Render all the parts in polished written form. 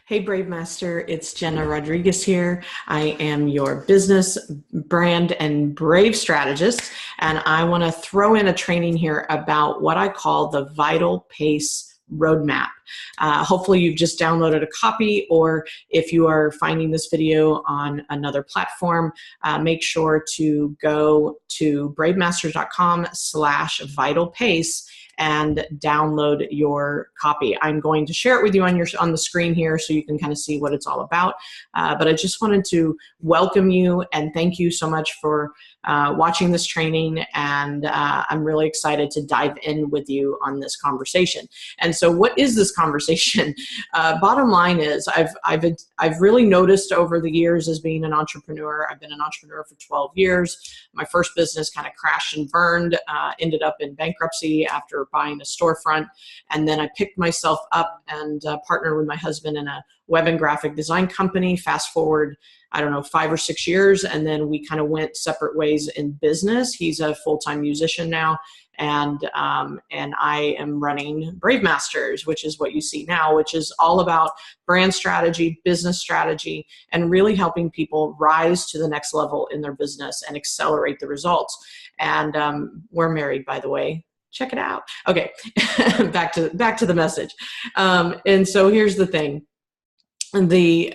Hey, Brave Master, it's Jena Rodriguez here. I am your business, brand, and brave strategist, and I want to throw in a training here about what I call the Vital Pace Roadmap. Hopefully you've just downloaded a copy, or if you are finding this video on another platform, make sure to go to bravemasters.com/vitalpace and download your copy. I'm going to share it with you on the screen here so you can kind of see what it's all about. But I just wanted to welcome you and thank you so much for watching this training, and I'm really excited to dive in with you on this conversation. And so what is this conversation? Bottom line is I've really noticed over the years as being an entrepreneur. I've been an entrepreneur for 12 years. My first business kind of crashed and burned, ended up in bankruptcy after buying a storefront. And then I picked myself up and partnered with my husband in a web and graphic design company. Fast forward, I don't know, 5 or 6 years, and then we kind of went separate ways in business. He's a full-time musician now, and I am running Brave Masters, which is what you see now, which is all about brand strategy, business strategy, and really helping people rise to the next level in their business and accelerate the results. And we're married, by the way. Check it out. Okay, back to the message. And so here's the thing. The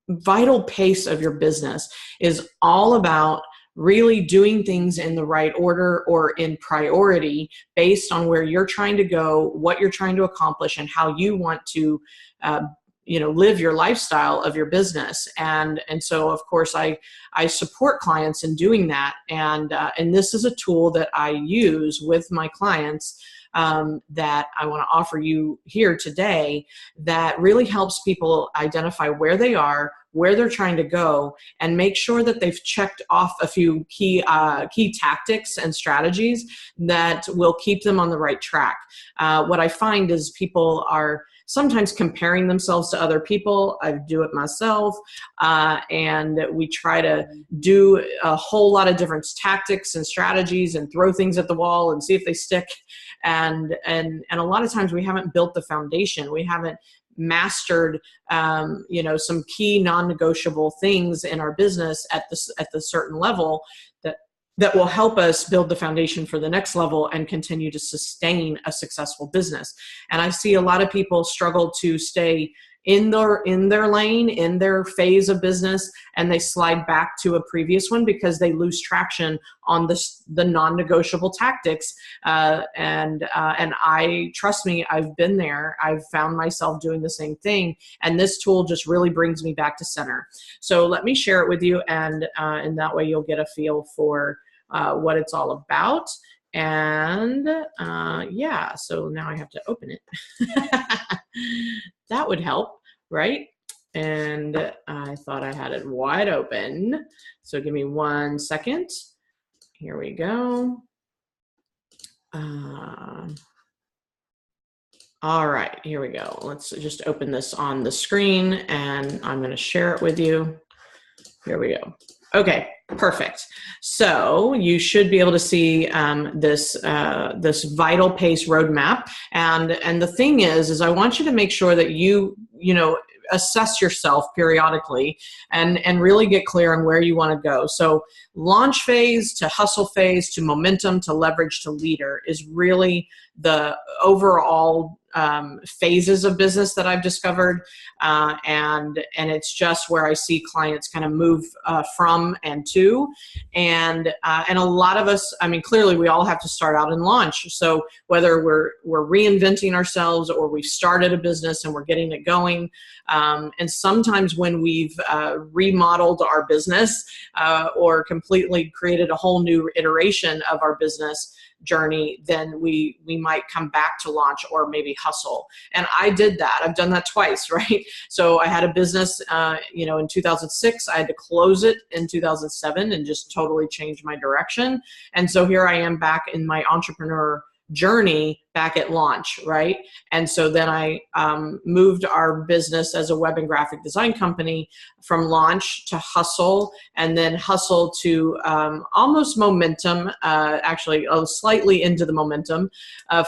vital pace of your business is all about really doing things in the right order or in priority based on where you're trying to go, what you're trying to accomplish, and how you want to live your lifestyle of your business. And so of course I support clients in doing that, and this is a tool that I use with my clients that I want to offer you here today that really helps people identify where they are, where they're trying to go, and make sure that they've checked off a few key tactics and strategies that will keep them on the right track. What I find is people are sometimes comparing themselves to other people. I do it myself, and we try to do a whole lot of different tactics and strategies and throw things at the wall and see if they stick. And a lot of times we haven't built the foundation. We haven't mastered some key non-negotiable things in our business at the certain level that will help us build the foundation for the next level and continue to sustain a successful business. And I see a lot of people struggle to stay in their lane, in their phase of business, and they slide back to a previous one because they lose traction on the non-negotiable tactics. And trust me, I've been there. I've found myself doing the same thing, and this tool just really brings me back to center. So let me share it with you, and that way you'll get a feel for what it's all about. And yeah, so now I have to open it. That would help, right? And I thought I had it wide open. So give me 1 second. Here we go. All right, here we go. Let's just open this on the screen, and I'm going to share it with you. Here we go. Okay, perfect. So you should be able to see this vital pace roadmap. And the thing is I want you to make sure that you assess yourself periodically and really get clear on where you want to go. So launch phase to hustle phase to momentum to leverage to leader is really the overall phases of business that I've discovered, and it's just where I see clients kind of move from and to, and a lot of us, I mean, clearly we all have to start out in launch. So whether we're reinventing ourselves or we've started a business and we're getting it going, and sometimes when we've remodeled our business or completely created a whole new iteration of our business journey, then we might come back to launch or maybe hustle. And I did that. I've done that twice, right? So I had a business, in 2006. I had to close it in 2007 and just totally change my direction. And so here I am back in my entrepreneur journey back at launch, right? And so then I moved our business as a web and graphic design company from launch to hustle, and then hustle to almost momentum, actually slightly into the momentum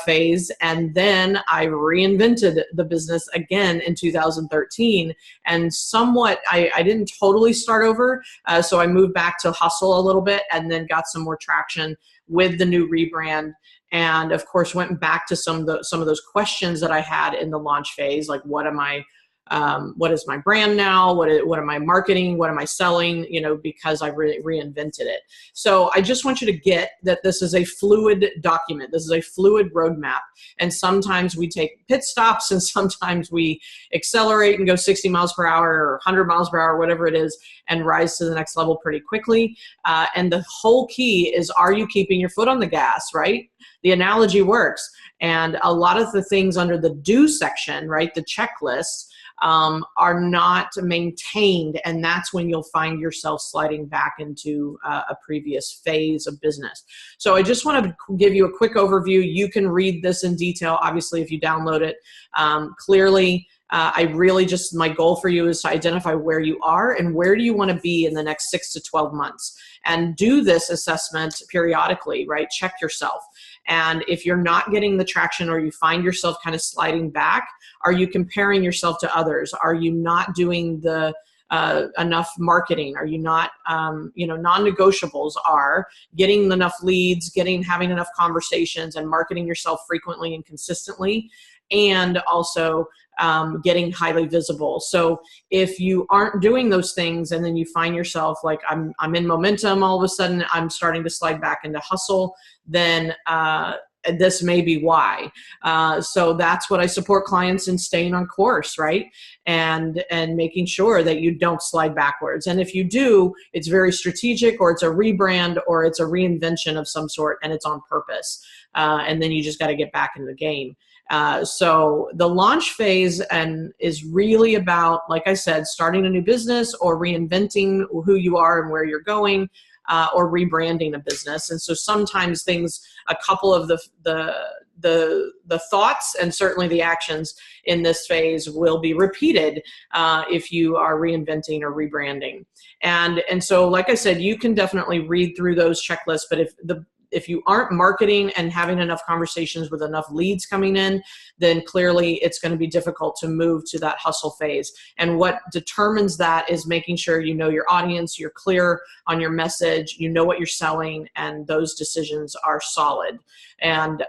phase. And then I reinvented the business again in 2013, and somewhat, I didn't totally start over. So I moved back to hustle a little bit and then got some more traction with the new rebrand. And of course, went back to some of those questions that I had in the launch phase, like what is my brand now? What am I marketing? What am I selling? Because I reinvented it. So I just want you to get that this is a fluid document. This is a fluid roadmap. And sometimes we take pit stops, and sometimes we accelerate and go 60 miles per hour or 100 miles per hour, whatever it is, and rise to the next level pretty quickly. And the whole key is, are you keeping your foot on the gas, right? The analogy works. And a lot of the things under the do section, right, the checklist, are not maintained, and that's when you'll find yourself sliding back into a previous phase of business. So I just want to give you a quick overview. You can read this in detail, obviously, if you download it. Clearly, my goal for you is to identify where you are and where do you want to be in the next 6 to 12 months, and do this assessment periodically, right? Check yourself. And if you're not getting the traction, or you find yourself kind of sliding back, are you comparing yourself to others? Are you not doing the enough marketing? Are you not, non-negotiables are getting enough leads, having enough conversations, and marketing yourself frequently and consistently, and also getting highly visible. So if you aren't doing those things, and then you find yourself like, I'm in momentum, all of a sudden I'm starting to slide back into hustle, then this may be why. So that's what I support clients in: staying on course, right? And making sure that you don't slide backwards. And if you do, it's very strategic, or it's a rebrand, or it's a reinvention of some sort, and it's on purpose. And then you just got to get back in the game. So the launch phase is really about, like I said, starting a new business, or reinventing who you are and where you're going, or rebranding a business. And so sometimes a couple of the thoughts, and certainly the actions in this phase, will be repeated if you are reinventing or rebranding. And so, like I said, you can definitely read through those checklists, but if you aren't marketing and having enough conversations with enough leads coming in, then clearly it's going to be difficult to move to that hustle phase. And what determines that is making sure you know your audience, you're clear on your message, you know what you're selling, and those decisions are solid. And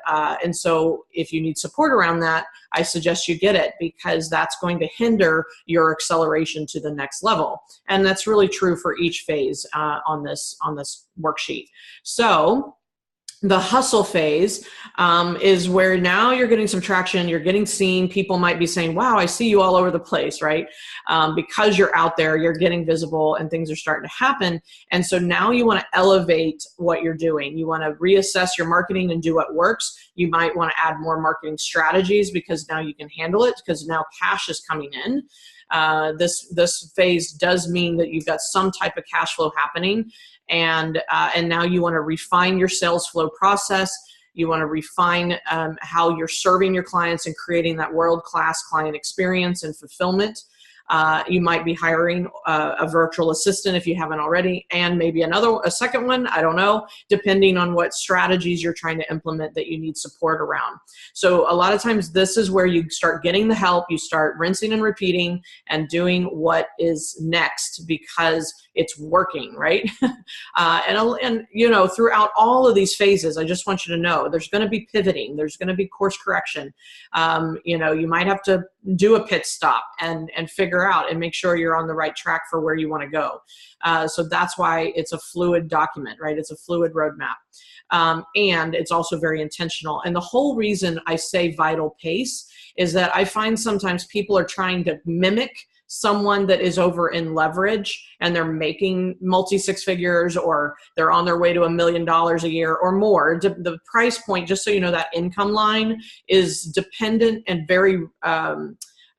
so if you need support around that, I suggest you get it, because that's going to hinder your acceleration to the next level. And that's really true for each phase on this worksheet. So the hustle phase is where now you're getting some traction, you're getting seen. People might be saying, wow, I see you all over the place, right? Because you're out there, you're getting visible, and things are starting to happen. And so now you want to elevate what you're doing. You want to reassess your marketing and do what works. You might want to add more marketing strategies, because now you can handle it, because now cash is coming in. This phase does mean that you've got some type of cash flow happening. And now you want to refine your sales flow process. You want to refine how you're serving your clients and creating that world-class client experience and fulfillment. You might be hiring a virtual assistant if you haven't already, and maybe a second one, I don't know, depending on what strategies you're trying to implement that you need support around. So a lot of times this is where you start getting the help, you start rinsing and repeating and doing what is next, because it's working, right? And throughout all of these phases, I just want you to know there's going to be pivoting, there's going to be course correction. You might have to do a pit stop and figure out and make sure you're on the right track for where you want to go. So that's why it's a fluid document, right? It's a fluid roadmap. And it's also very intentional. And the whole reason I say vital pace is that I find sometimes people are trying to mimic someone that is over in leverage, and they're making multi-six figures, or they're on their way to $1 million a year or more. The price point, just so you know, that income line is dependent and very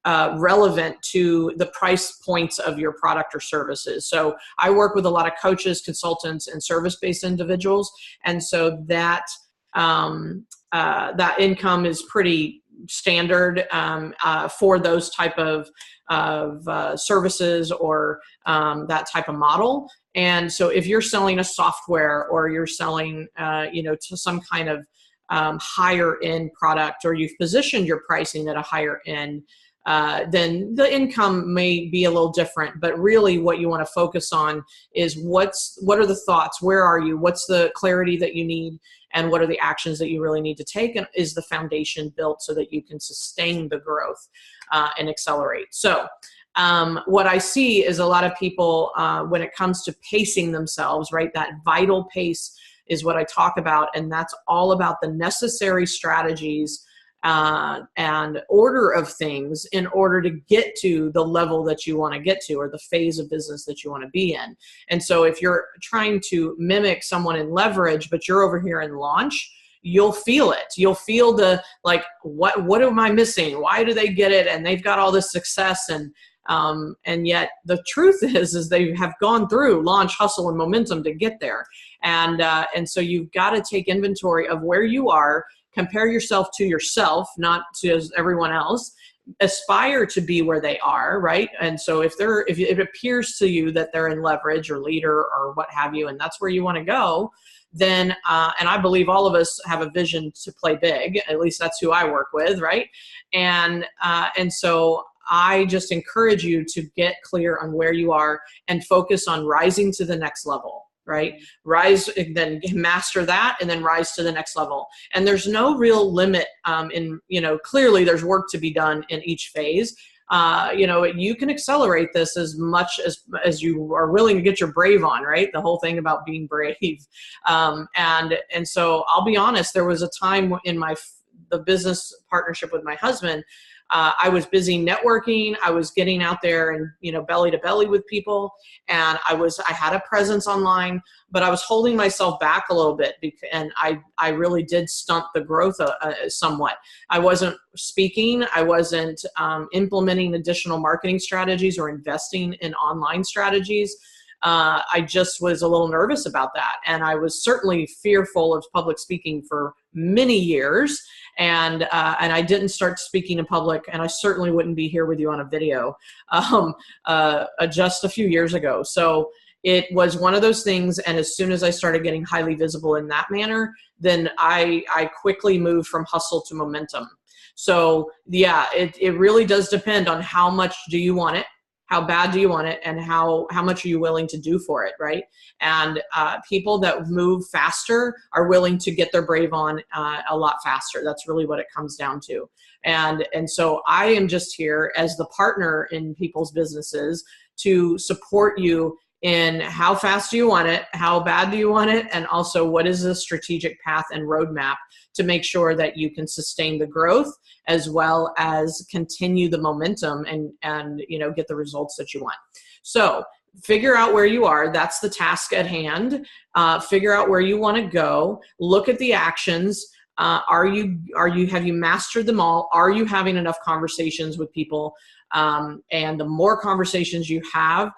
relevant to the price points of your product or services. So I work with a lot of coaches, consultants, and service-based individuals. And so that that income is pretty standard for those type of services or that type of model. And so if you're selling a software or you're selling, to some kind of higher end product, or you've positioned your pricing at a higher end, then the income may be a little different. But really what you want to focus on is what are the thoughts? Where are you? What's the clarity that you need? And what are the actions that you really need to take? And is the foundation built so that you can sustain the growth and accelerate? So what I see is a lot of people, when it comes to pacing themselves, right, that vital pace is what I talk about. And that's all about the necessary strategies and order of things in order to get to the level that you want to get to, or the phase of business that you want to be in. And so if you're trying to mimic someone in leverage, but you're over here in launch, you'll feel it. You'll feel the, like, what am I missing? Why do they get it? And they've got all this success. And yet the truth is they have gone through launch, hustle, and momentum to get there. And so you've got to take inventory of where you are, compare yourself to yourself, not to everyone else, aspire to be where they are, right? And so if it appears to you that they're in leverage or leader or what have you, and that's where you want to go, then, and I believe all of us have a vision to play big, at least that's who I work with, right? And so I just encourage you to get clear on where you are and focus on rising to the next level, right? Rise, then master that, and then rise to the next level. And there's no real limit clearly there's work to be done in each phase. You can accelerate this as much as you are willing to get your brave on, right? The whole thing about being brave. And so I'll be honest, there was a time in the business partnership with my husband, I was busy networking. I was getting out there and, belly to belly with people. And I had a presence online, but I was holding myself back a little bit, and I really did stunt the growth somewhat. I wasn't speaking. I wasn't implementing additional marketing strategies or investing in online strategies. I just was a little nervous about that. And I was certainly fearful of public speaking for many years. And I didn't start speaking in public, and I certainly wouldn't be here with you on a video just a few years ago. So it was one of those things. And as soon as I started getting highly visible in that manner, then I quickly moved from hustle to momentum. So yeah, it really does depend on how much do you want it, how bad do you want it, and how much are you willing to do for it, right? And people that move faster are willing to get their brave on a lot faster. That's really what it comes down to. And so I am just here as the partner in people's businesses to support you in how fast do you want it, how bad do you want it, and also what is the strategic path and roadmap to make sure that you can sustain the growth as well as continue the momentum and get the results that you want. So figure out where you are. That's the task at hand. Figure out where you want to go. Look at the actions. Have you mastered them all? Are you having enough conversations with people? And the more conversations you have,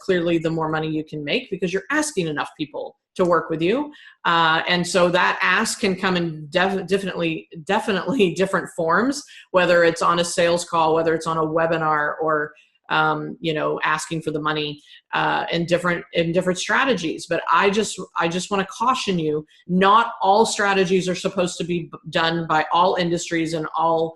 clearly the more money you can make, because you're asking enough people to work with you. And so that ask can come in definitely different forms, whether it's on a sales call, whether it's on a webinar, or asking for the money in different strategies. But I just want to caution you, not all strategies are supposed to be done by all industries and all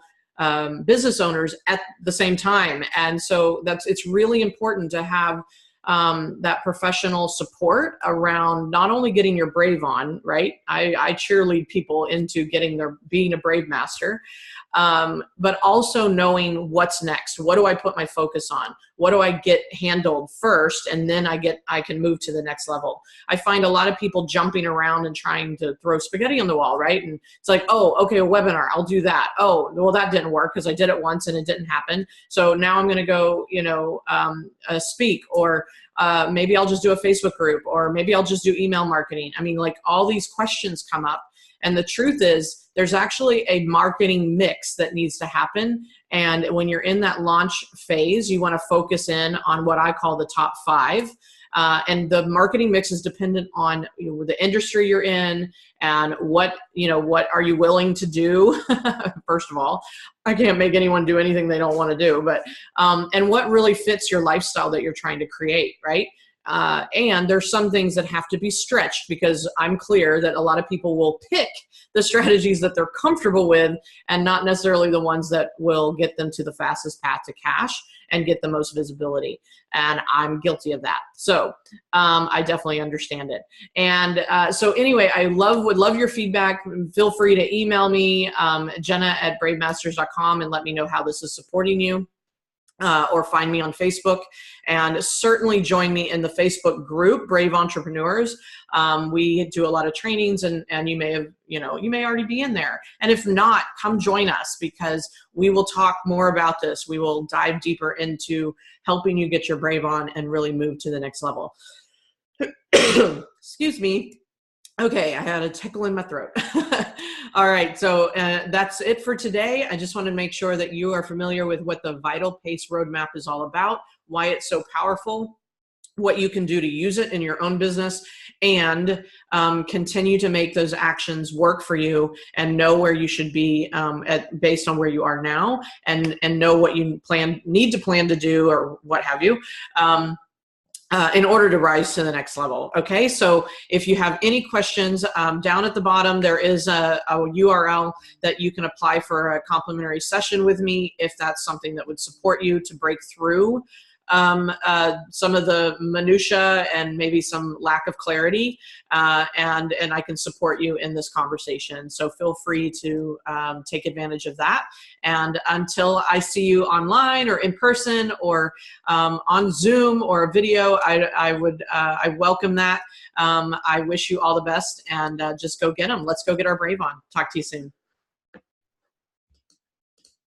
business owners at the same time. And so it's really important to have that professional support around not only getting your brave on, right? I cheerlead people into being a brave master, but also knowing what's next. What do I put my focus on? What do I get handled first? And then I can move to the next level. I find a lot of people jumping around and trying to throw spaghetti on the wall, right? And it's like, oh, okay, a webinar, I'll do that. Oh, well, that didn't work because I did it once and it didn't happen. So now I'm going to go, speak, or maybe I'll just do a Facebook group, or maybe I'll just do email marketing. I mean, like, all these questions come up. And the truth is, there's actually a marketing mix that needs to happen. And when you're in that launch phase, you want to focus in on what I call the top 5. And the marketing mix is dependent on the industry you're in and what are you willing to do. First of all, I can't make anyone do anything they don't want to do, but and what really fits your lifestyle that you're trying to create, right? And there's some things that have to be stretched, because I'm clear that a lot of people will pick the strategies that they're comfortable with and not necessarily the ones that will get them to the fastest path to cash and get the most visibility. And I'm guilty of that. So I definitely understand it. And so anyway, I would love your feedback. Feel free to email me, Jena@bravemasters.com, and let me know how this is supporting you. Or find me on Facebook, and certainly join me in the Facebook group, Brave Entrepreneurs. We do a lot of trainings, and you may already be in there. And if not, come join us, because we will talk more about this. We will dive deeper into helping you get your Brave on and really move to the next level. Excuse me. Okay, I had a tickle in my throat. All right, so that's it for today. I just want to make sure that you are familiar with what the Vital Pace Roadmap is all about, why it's so powerful, what you can do to use it in your own business, and continue to make those actions work for you, and know where you should be based on where you are now, and know what you need to plan to do, or what have you. In order to rise to the next level. Okay, so if you have any questions, down at the bottom there is a URL that you can apply for a complimentary session with me, if that's something that would support you to break through some of the minutia and maybe some lack of clarity, and I can support you in this conversation. So feel free to take advantage of that. And until I see you online or in person, or on Zoom or a video, I welcome that. I wish you all the best, and just go get them. Let's go get our Brave on. Talk to you soon.